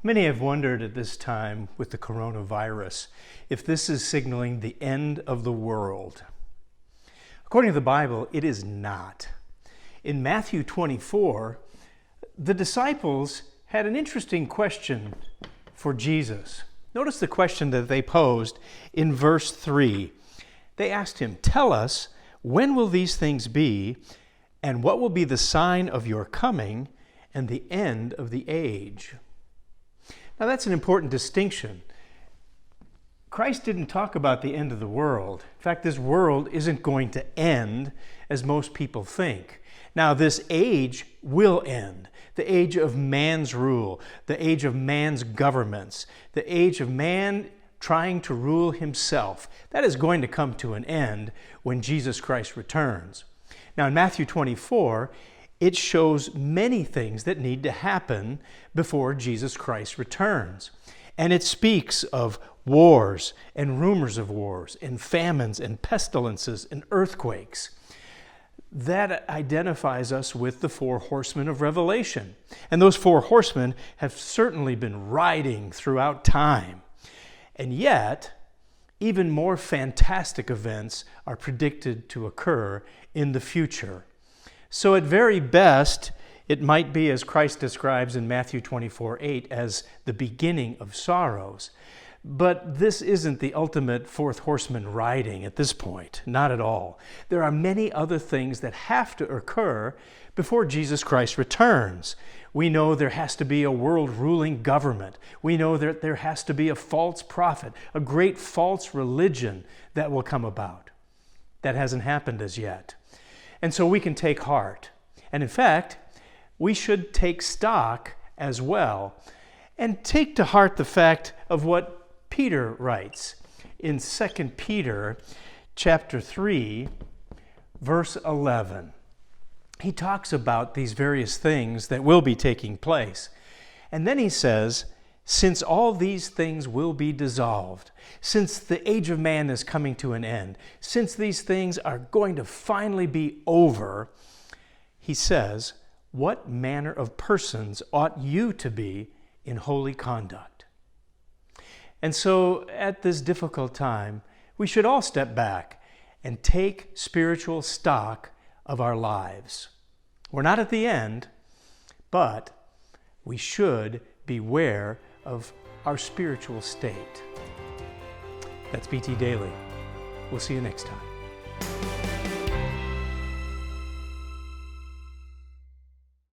Many have wondered at this time with the coronavirus if this is signaling the end of the world. According to the Bible, it is not. In Matthew 24, the disciples had an interesting question for Jesus. Notice the question that they posed in verse 3. They asked him, "Tell us, when will these things be, and what will be the sign of your coming and the end of the age?" Now that's an important distinction. Christ didn't talk about the end of the world. In fact, this world isn't going to end as most people think. Now, this age will end. The age of man's rule, the age of man's governments, the age of man trying to rule himself. That is going to come to an end when Jesus Christ returns. Now, in Matthew 24, it shows many things that need to happen before Jesus Christ returns. And it speaks of wars and rumors of wars and famines and pestilences and earthquakes. That identifies us with the four horsemen of Revelation. And those four horsemen have certainly been riding throughout time. And yet, even more fantastic events are predicted to occur in the future. So at very best, it might be, as Christ describes in Matthew 24:8, as the beginning of sorrows. But this isn't the ultimate fourth horseman riding at this point, not at all. There are many other things that have to occur before Jesus Christ returns. We know there has to be a world-ruling government. We know that there has to be a false prophet, a great false religion that will come about. That hasn't happened as yet. And so we can take heart. And in fact, we should take stock as well and take to heart the fact of what Peter writes in 2 Peter chapter 3, verse 11. He talks about these various things that will be taking place. And then he says, since all these things will be dissolved, since the age of man is coming to an end, since these things are going to finally be over, he says, what manner of persons ought you to be in holy conduct? And so at this difficult time, we should all step back and take spiritual stock of our lives. We're not at the end, but we should beware of our spiritual state. That's BT Daily. We'll see you next time.